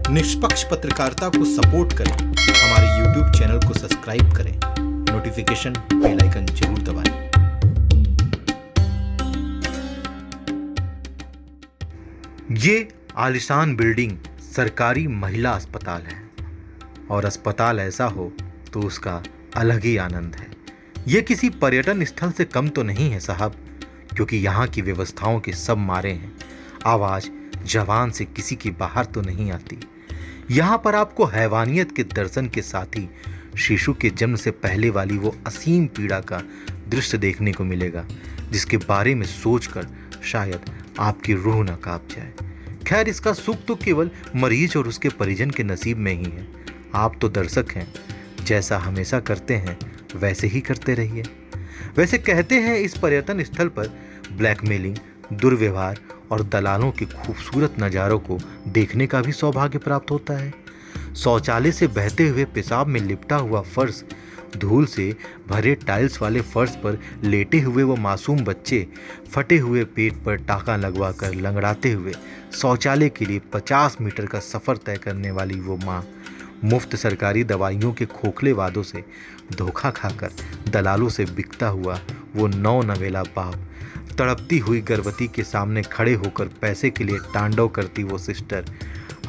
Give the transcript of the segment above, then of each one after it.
निष्पक्ष पत्रकारिता को सपोर्ट करें, हमारे YouTube चैनल को सब्सक्राइब करें, नोटिफिकेशन बेल आइकन जरूर दबाएं। ये आलीशान बिल्डिंग सरकारी महिला अस्पताल है और अस्पताल ऐसा हो तो उसका अलग ही आनंद है। ये किसी पर्यटन स्थल से कम तो नहीं है साहब, क्योंकि यहाँ की व्यवस्थाओं के सब मारे हैं। आवाज जवान से किसी की बाहर तो नहीं आती। यहाँ पर आपको हैवानियत के दर्शन के साथ ही शिशु के जन्म से पहले वाली वो असीम पीड़ा का दृश्य देखने को मिलेगा, जिसके बारे में सोचकर शायद आपकी रूह न कांप जाए। खैर, इसका सुख तो केवल मरीज और उसके परिजन के नसीब में ही है। आप तो दर्शक हैं, जैसा हमेशा करते हैं वैसे ही करते रहिए। वैसे कहते हैं इस पर्यटन स्थल पर ब्लैकमेलिंग, दुर्व्यवहार और दलालों के खूबसूरत नज़ारों को देखने का भी सौभाग्य प्राप्त होता है। शौचालय से बहते हुए पेशाब में लिपटा हुआ फर्श, धूल से भरे टाइल्स वाले फर्श पर लेटे हुए वो मासूम बच्चे, फटे हुए पेट पर टाका लगवाकर लंगड़ाते हुए शौचालय के लिए 50 मीटर का सफ़र तय करने वाली वो माँ, मुफ्त सरकारी दवाइयों के खोखले वादों से धोखा खाकर दलालों से बिकता हुआ वो नवेला बाप, तड़पती हुई गर्भवती के सामने खड़े होकर पैसे के लिए तांडव करती वो सिस्टर,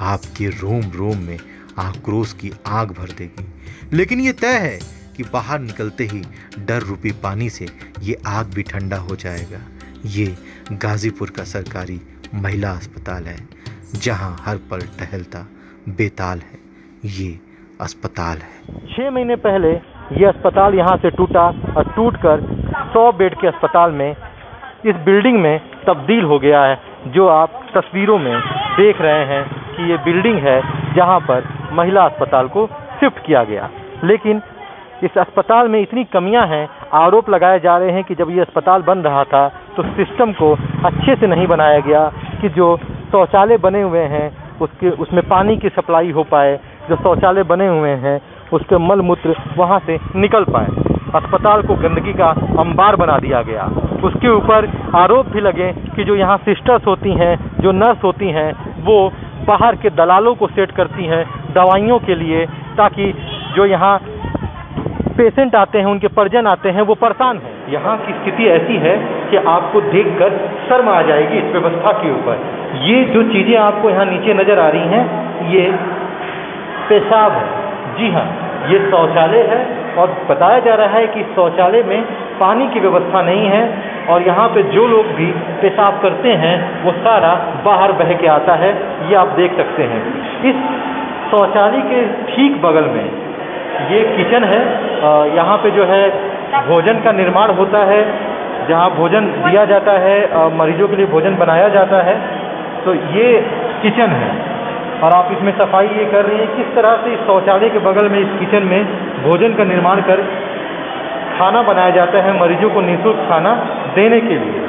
आपके रोम रोम में आक्रोश की आग भर देगी। लेकिन ये तय है कि बाहर निकलते ही डर रूपी पानी से ये आग भी ठंडा हो जाएगा। ये गाजीपुर का सरकारी महिला अस्पताल है, जहां हर पल टहलता बेताल है ये अस्पताल है। 6 महीने पहले ये अस्पताल यहाँ से टूटा और टूटकर 100 बेड के अस्पताल में इस बिल्डिंग में तब्दील हो गया है। जो आप तस्वीरों में देख रहे हैं कि ये बिल्डिंग है जहाँ पर महिला अस्पताल को शिफ्ट किया गया। लेकिन इस अस्पताल में इतनी कमियां हैं, आरोप लगाए जा रहे हैं कि जब ये अस्पताल बन रहा था तो सिस्टम को अच्छे से नहीं बनाया गया कि जो शौचालय बने हुए हैं उसमें पानी की सप्लाई हो पाए, जो शौचालय बने हुए हैं उसके मल मूत्र वहाँ से निकल पाए। अस्पताल को गंदगी का अंबार बना दिया गया। उसके ऊपर आरोप भी लगे कि जो यहाँ सिस्टर्स होती हैं, जो नर्स होती हैं, वो बाहर के दलालों को सेट करती हैं दवाइयों के लिए, ताकि जो यहाँ पेशेंट आते हैं, उनके परिजन आते हैं, वो परेशान हैं। यहाँ की स्थिति ऐसी है कि आपको देखकर शर्म आ जाएगी इस व्यवस्था के ऊपर। ये जो चीज़ें आपको यहाँ नीचे नज़र आ रही हैं, ये पेशाब है। जी हाँ, ये शौचालय है और बताया जा रहा है कि शौचालय में पानी की व्यवस्था नहीं है और यहाँ पे जो लोग भी पेशाब करते हैं वो सारा बाहर बह के आता है। ये आप देख सकते हैं। इस शौचालय के ठीक बगल में ये किचन है। यहाँ पे जो है भोजन का निर्माण होता है, जहाँ भोजन दिया जाता है, मरीजों के लिए भोजन बनाया जाता है। तो ये किचन है और आप इसमें सफाई ये कर रही हैं। किस तरह से इस शौचालय के बगल में इस किचन में भोजन का निर्माण कर खाना बनाया जाता है मरीजों को निःशुल्क खाना देने के लिए।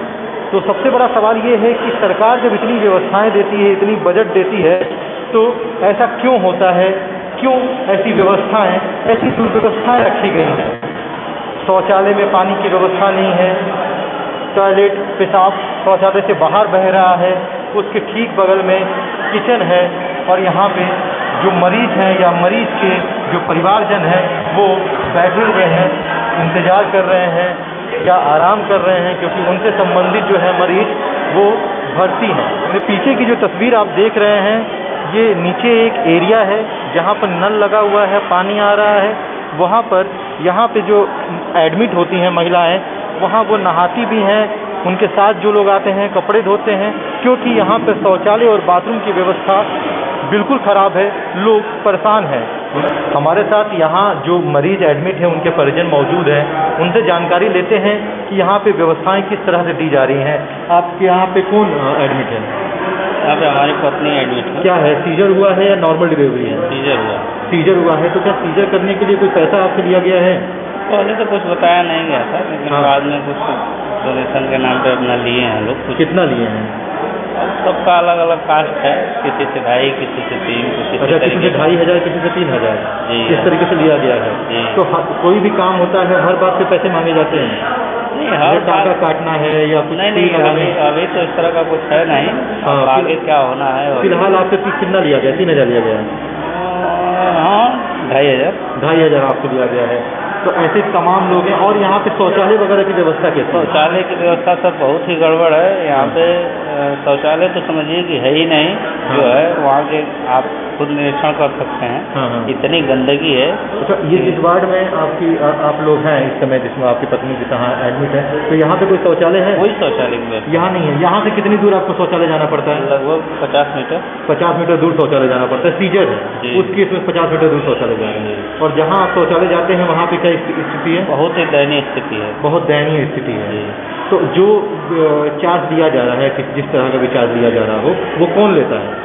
तो सबसे बड़ा सवाल ये है कि सरकार जब इतनी व्यवस्थाएं देती है, इतनी बजट देती है, तो ऐसा क्यों होता है? क्यों ऐसी व्यवस्थाएं, ऐसी दुर्व्यवस्थाएं रखी गई हैं? शौचालय में पानी की व्यवस्था नहीं है, टॉयलेट पेशाब शौचालय से बाहर बह रहा है, उसके ठीक बगल में किचन है और यहाँ पे जो मरीज हैं या मरीज के जो परिवारजन हैं वो बैठे हुए हैं, इंतज़ार कर रहे हैं या आराम कर रहे हैं, क्योंकि उनसे संबंधित जो है मरीज वो भर्ती हैं। मेरे पीछे की जो तस्वीर आप देख रहे हैं, ये नीचे एक एरिया है जहाँ पर नल लगा हुआ है, पानी आ रहा है। वहाँ पर यहाँ पे जो एडमिट होती हैं महिलाएं, वहाँ वो नहाती भी हैं, उनके साथ जो लोग आते हैं कपड़े धोते हैं, क्योंकि यहाँ पर शौचालय और बाथरूम की व्यवस्था बिल्कुल ख़राब है। लोग परेशान हैं। हमारे साथ यहाँ जो मरीज एडमिट हैं उनके परिजन मौजूद हैं, उनसे जानकारी लेते हैं कि यहाँ पे व्यवस्थाएं किस तरह से दी जा रही हैं। आपके यहाँ पे कौन एडमिट है? यहाँ पे हमारी पत्नी एडमिट है। क्या है, सीजर हुआ है या नॉर्मल डिलीवरी है? सीजर हुआ। सीजर हुआ है। तो क्या सीजर करने के लिए कोई पैसा आपसे लिया गया है? पहले तो कुछ बताया नहीं गया था, लेकिन बाद में कुछ डोनेशन के नाम पे अपना लिए हैं लोग। कितना लिए हैं? सबका अलग अलग कास्ट है, किसी से 2.5, किसी से 3, किसी से 2,500, किसी से 3,000। जी, इस तरीके से लिया गया है। जी। तो कोई भी काम होता है हर बात पे पैसे मांगे जाते हैं? नहीं या हर टाका बात काटना है या कुछ नहीं सुई नहीं लगानी अभी है? अभी तो इस तरह का कुछ है नहीं। हाँ, अब आगे क्या होना है और फिलहाल आपसे फीस कितना लिया गया? 3,000 लिया गया है? हाँ 2,500। 2,500 आपसे लिया गया है। तो ऐसे तमाम लोग हैं। और यहाँ पे शौचालय वगैरह की व्यवस्था कैसी है? शौचालय की व्यवस्था सर बहुत ही गड़बड़ है यहाँ पे। शौचालय तो समझिए कि है ही नहीं। जो है वहाँ के आप खुद निरीक्षण कर सकते हैं। हाँ, हाँ। इतनी गंदगी है। अच्छा, ये जिस वार्ड में आप लोग हैं इस समय, जिसमें आपकी पत्नी की यहाँ एडमिट है, तो यहाँ पे कोई शौचालय है? कोई शौचालय की व्यवस्था यहाँ नहीं है। यहाँ से कितनी दूर आपको शौचालय जाना पड़ता है? लगभग 50 मीटर। 50 मीटर दूर शौचालय जाना पड़ता है। सीजर है, जी। उस केस में 50 मीटर दूर शौचालय जा रहे हैं। और जहाँ आप शौचालय जाते हैं वहाँ पे क्या स्थिति है? बहुत ही दयनीय स्थिति है। बहुत दयनीय स्थिति है। जी। तो जो चार्ज लिया जा रहा है, जिस तरह का भी चार्ज लिया जा रहा हो, वो कौन लेता है?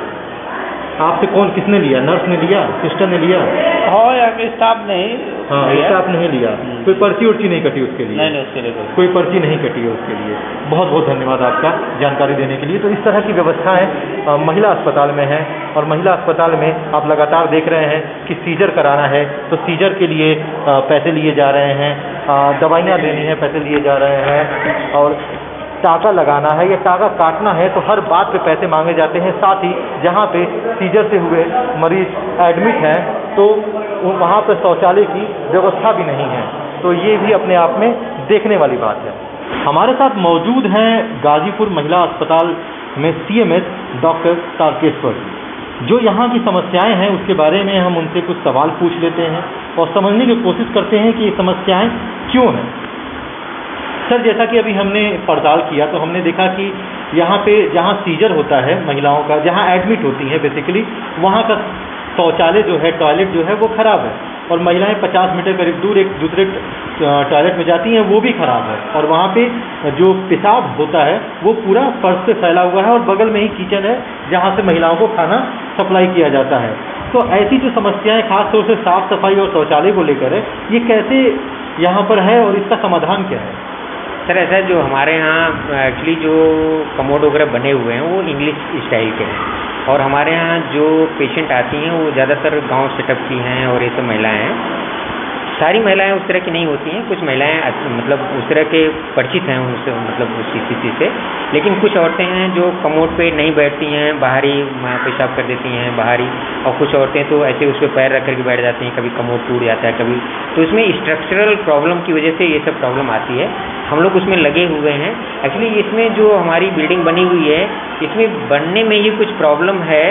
आपसे किसने लिया? नर्स ने लिया? सिस्टर ने लिया? हाँ यहाँ के स्टाफ नहीं। हाँ, लिया। स्टाफ नहीं लिया। कोई पर्ची उर्ची नहीं कटी उसके लिए? नहीं उसके लिए कोई पर्ची नहीं कटी है उसके लिए। बहुत बहुत धन्यवाद आपका जानकारी देने के लिए। तो इस तरह की व्यवस्थाएं महिला अस्पताल में है। और महिला अस्पताल में आप लगातार देख रहे हैं कि सीजर कराना है तो सीजर के लिए पैसे लिए जा रहे हैं, दवाइयाँ देनी है पैसे लिए जा रहे हैं, और टाका लगाना है या टाका काटना है तो हर बात पे पैसे मांगे जाते हैं। साथ ही जहाँ पे सीजर से हुए मरीज एडमिट हैं तो वहाँ पर शौचालय की व्यवस्था भी नहीं है। तो ये भी अपने आप में देखने वाली बात है। हमारे साथ मौजूद हैं गाजीपुर महिला अस्पताल में CMH डॉक्टर तारकेश्वर जी, जो यहाँ की समस्याएं हैं उसके बारे में हम उनसे कुछ सवाल पूछ लेते हैं और समझने की कोशिश करते हैं कि ये समस्याएं क्यों हैं। सर, जैसा कि अभी हमने पड़ताल किया तो हमने देखा कि यहाँ पे जहाँ सीजर होता है महिलाओं का, जहाँ एडमिट होती हैं बेसिकली, वहाँ का शौचालय जो है, टॉयलेट जो है वो ख़राब है। और महिलाएं 50 मीटर करीब दूर एक दूसरे टॉयलेट में जाती हैं, वो भी ख़राब है। और वहाँ पे जो पेशाब होता है वो पूरा फर्श पे फैला हुआ है और बगल में ही किचन है जहाँ से महिलाओं को खाना सप्लाई किया जाता है। तो ऐसी जो समस्याएं खास तौर से साफ़ सफाई और शौचालय को लेकर है, ये कैसे यहाँ पर है और इसका समाधान क्या है? सर, ऐसा जो हमारे यहाँ एक्चुअली जो कमोड वगैरह बने हुए हैं वो इंग्लिश स्टाइल के हैं। और हमारे यहाँ जो पेशेंट आती हैं वो ज़्यादातर गांव सेटअप की हैं और ये सब महिलाएं हैं। सारी महिलाएं उस तरह की नहीं होती हैं। कुछ महिलाएं मतलब उस तरह के परिचित हैं उनसे, मतलब उस स्थिति से। लेकिन कुछ औरतें हैं जो कमोड पे नहीं बैठती हैं, बाहर ही पेशाब कर देती हैं बाहर ही। और कुछ औरतें तो ऐसे उस पर पैर रख करके बैठ जाती हैं, कभी कमोड टूट जाता है कभी। तो इसमें स्ट्रक्चरल प्रॉब्लम की वजह से ये सब प्रॉब्लम आती है। हम लोग उसमें लगे हुए हैं। एक्चुअली इसमें जो हमारी बिल्डिंग बनी हुई है इसमें बनने में ही कुछ प्रॉब्लम है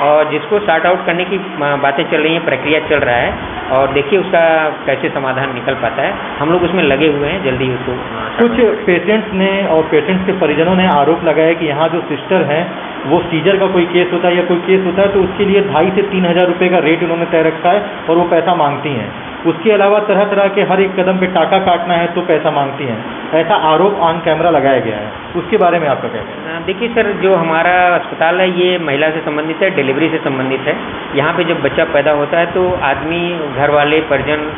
और जिसको सॉर्ट आउट करने की बातें चल रही हैं, प्रक्रिया चल रहा है। और देखिए उसका कैसे समाधान निकल पाता है। हम लोग उसमें लगे हुए हैं, जल्दी उसको। कुछ पेशेंट्स ने और पेशेंट्स के परिजनों ने आरोप लगाया कि यहाँ जो सिस्टर हैं वो सीजर का कोई केस होता है या कोई केस होता है तो उसके लिए 2,500 से 3,000 रुपये का रेट उन्होंने तय रखा है और वो पैसा मांगती हैं। उसके अलावा तरह तरह के हर एक कदम पे टाका काटना है तो पैसा मांगती हैं। ऐसा आरोप ऑन कैमरा लगाया गया है। उसके बारे में आपका क्या कहना है? देखिए सर, जो हमारा अस्पताल है ये महिला से संबंधित है, डिलीवरी से संबंधित है। यहाँ पे जब बच्चा पैदा होता है तो आदमी, घर वाले, परिजन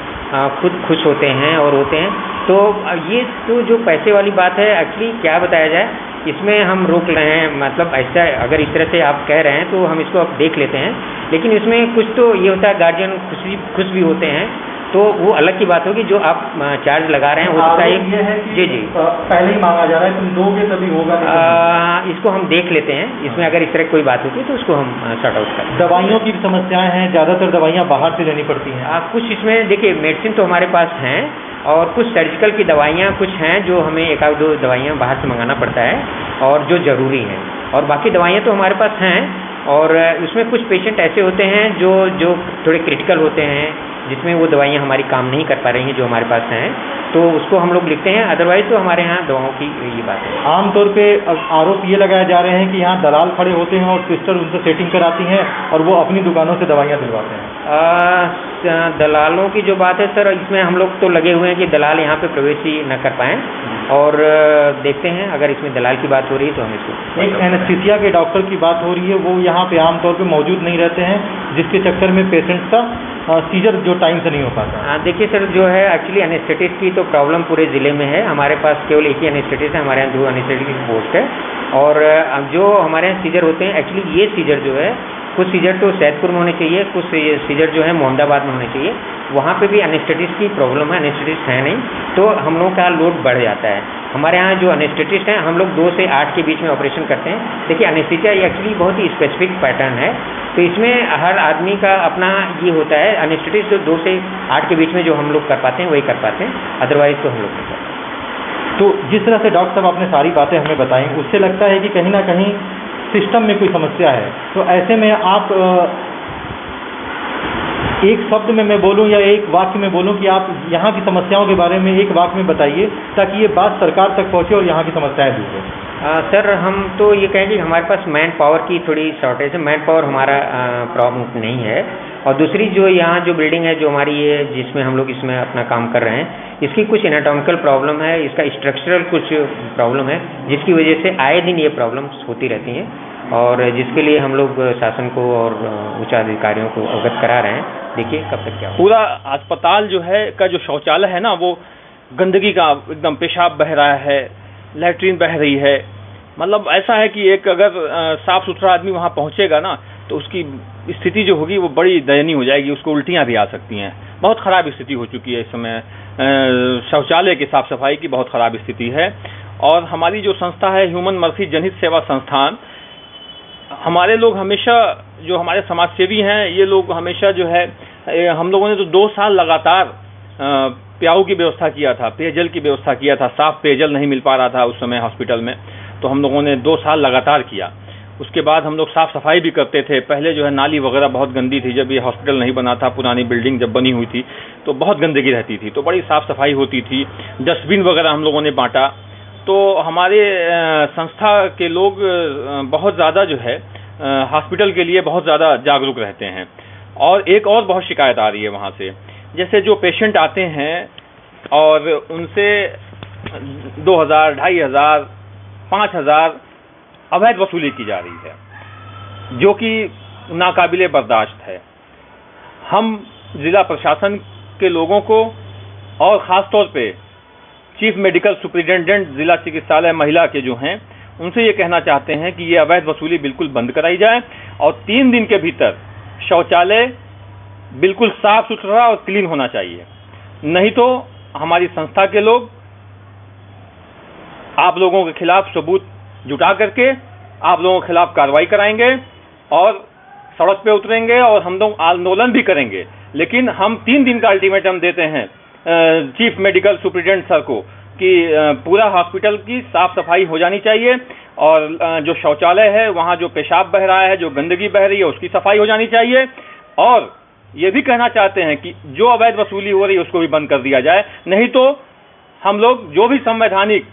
खुद खुश होते हैं और होते हैं। तो ये तो जो पैसे वाली बात है, एक्चुअली क्या बताया जाए, इसमें हम रोक रहे हैं। मतलब ऐसा अगर इस तरह से आप कह रहे हैं तो हम इसको अब देख लेते हैं। लेकिन इसमें कुछ तो ये होता है, गार्जियन खुश भी होते हैं, तो वो अलग की बात होगी। जो आप चार्ज लगा रहे हैं वो ये है है कि जी जी पहले ही मांगा जा रहा है, तुम दोगे तभी होगा। इसको हम देख लेते हैं। इसमें अगर इस तरह की कोई बात होती है तो उसको हम सॉर्ट आउट करें। दवाइयों की भी समस्याएं हैं, ज़्यादातर दवाइयाँ बाहर से लेनी पड़ती हैं। कुछ इसमें देखिए मेडिसिन तो हमारे पास हैं और कुछ सर्जिकल की दवाइयाँ कुछ हैं जो हमें 1-2 दवाइयाँ बाहर से मंगाना पड़ता है और जो ज़रूरी हैं। और बाकी दवाइयाँ तो हमारे पास हैं। और उसमें कुछ पेशेंट ऐसे होते हैं जो थोड़े क्रिटिकल होते हैं, जिसमें वो दवाइयाँ हमारी काम नहीं कर पा रही हैं जो हमारे पास हैं, तो उसको हम लोग लिखते हैं। अदरवाइज तो हमारे यहाँ दवाओं की ये बात है। आमतौर पे आरोप ये लगाए जा रहे हैं कि यहाँ दलाल खड़े होते हैं और सिस्टर उनसे सेटिंग कराती हैं और वो अपनी दुकानों से दवाइयाँ दिलवाते हैं। दलालों की जो बात है सर, इसमें हम लोग तो लगे हुए हैं कि दलाल यहाँ पे प्रवेश ही न कर पाएँ। और देखते हैं अगर इसमें दलाल की बात हो रही है तो हम इसको। एक एनेस्थीसिया के डॉक्टर की बात हो रही है, वो यहाँ पे आमतौर पे मौजूद नहीं रहते हैं, जिसके चक्कर में पेशेंट का सीजर जो टाइम से नहीं हो पाता। देखिए सर, जो है एक्चुअली एनेस्थेटिस्ट की तो प्रॉब्लम पूरे ज़िले में है। हमारे पास केवल एक ही एनेस्थेटिस्ट है, हमारे यहाँ 2 एनेस्थेटिस्ट की पोस्ट है। और जो हमारे यहाँ सीजर होते हैं, एक्चुअली ये सीजर जो है, कुछ सीजर तो सैदपुर में होने चाहिए, कुछ सीजर जो है मोहम्मदाबाद में होने चाहिए। वहाँ पे भी एनेस्थेटिस्ट की प्रॉब्लम है, एनेस्थेटिस्ट है नहीं, तो हम लोगों का लोड बढ़ जाता है। हमारे यहाँ जो एनेस्थेटिस्ट हैं, हम लोग 2 से 8 के बीच में ऑपरेशन करते हैं। देखिए एनेस्थीसिया एक्चुअली बहुत ही स्पेसिफिक पैटर्न है, तो इसमें हर आदमी का अपना ये होता है। एनेस्थेटिस्ट जो 2 से 8 के बीच में जो हम लोग कर पाते हैं वही कर पाते हैं, अदरवाइज तो हम लोग नहीं करते। तो जिस तरह से डॉक्टर साहब आपने सारी बातें हमें बताई, उससे लगता है कि कहीं ना कहीं सिस्टम में कोई समस्या है। तो ऐसे में आप एक शब्द में मैं बोलूं या एक वाक्य में बोलूं कि आप यहाँ की समस्याओं के बारे में एक वाक्य में बताइए, ताकि ये बात सरकार तक पहुँचे और यहाँ की समस्याएं दूर हो। सर हम तो ये कहें कि हमारे पास मैन पावर की थोड़ी शॉर्टेज है, मैन पावर हमारा प्रॉब्लम नहीं है। और दूसरी जो यहाँ जो बिल्डिंग है जो हमारी ये जिसमें हम लोग इसमें अपना काम कर रहे हैं, इसकी कुछ एनाटॉमिकल प्रॉब्लम है, इसका स्ट्रक्चरल कुछ प्रॉब्लम है, जिसकी वजह से आए दिन ये प्रॉब्लम्स होती रहती हैं, और जिसके लिए हम लोग शासन को और उच्च अधिकारियों को अवगत करा रहे हैं। देखिए कब तक क्या पूरा अस्पताल जो है का जो शौचालय है ना, वो गंदगी का एकदम पेशाब बह रहा है, लैट्रीन बह रही है। मतलब ऐसा है कि एक अगर साफ सुथरा आदमी वहाँ पहुँचेगा ना, तो उसकी स्थिति जो होगी वो बड़ी दयनीय हो जाएगी, उसको उल्टियाँ भी आ सकती हैं। बहुत ख़राब स्थिति हो चुकी है इस समय, शौचालय की साफ़ सफाई की बहुत ख़राब स्थिति है। और हमारी जो संस्था है ह्यूमन मर्सी जनहित सेवा संस्थान, हमारे लोग हमेशा जो हमारे समाजसेवी हैं, ये लोग हमेशा जो है, हम लोगों ने तो 2 साल लगातार प्याऊ की व्यवस्था किया था, पेयजल की व्यवस्था किया था। साफ पेयजल नहीं मिल पा रहा था उस समय हॉस्पिटल में, तो हम लोगों ने 2 साल लगातार किया। उसके बाद हम लोग साफ़ सफाई भी करते थे। पहले जो है नाली वगैरह बहुत गंदी थी, जब ये हॉस्पिटल नहीं बना था, पुरानी बिल्डिंग जब बनी हुई थी तो बहुत गंदगी रहती थी, तो बड़ी साफ़ सफाई होती थी। डस्टबिन वगैरह हम लोगों ने बांटा। तो हमारे संस्था के लोग बहुत ज़्यादा जो है हॉस्पिटल के लिए बहुत ज़्यादा जागरूक रहते हैं। और एक और बहुत शिकायत आ रही है वहाँ से, जैसे जो पेशेंट आते हैं और उनसे 2000, 2500, 5000 अवैध वसूली की जा रही है, जो कि नाकाबिले बर्दाश्त है। हम जिला प्रशासन के लोगों को और ख़ास तौर पे चीफ मेडिकल सुपरिटेंडेंट जिला चिकित्सालय महिला के जो हैं, उनसे ये कहना चाहते हैं कि ये अवैध वसूली बिल्कुल बंद कराई जाए और 3 दिन के भीतर शौचालय बिल्कुल साफ सुथरा और क्लीन होना चाहिए। नहीं तो हमारी संस्था के लोग आप लोगों के खिलाफ सबूत जुटा करके आप लोगों के खिलाफ कार्रवाई कराएंगे और सड़क पे उतरेंगे और हम लोग आंदोलन भी करेंगे। लेकिन हम 3 दिन का अल्टीमेटम देते हैं चीफ मेडिकल सुपरिटेंडेंट सर को कि पूरा हॉस्पिटल की साफ सफाई हो जानी चाहिए और जो शौचालय है वहाँ जो पेशाब बह रहा है, जो गंदगी बह रही है, उसकी सफाई हो जानी चाहिए। और ये भी कहना चाहते हैं कि जो अवैध वसूली हो रही है उसको भी बंद कर दिया जाए, नहीं तो हम लोग जो भी संवैधानिक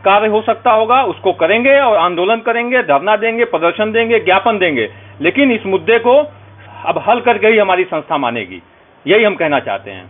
कार्य हो सकता होगा उसको करेंगे और आंदोलन करेंगे, धरना देंगे, प्रदर्शन देंगे, ज्ञापन देंगे। लेकिन इस मुद्दे को अब हल करके ही हमारी संस्था मानेगी, यही हम कहना चाहते हैं।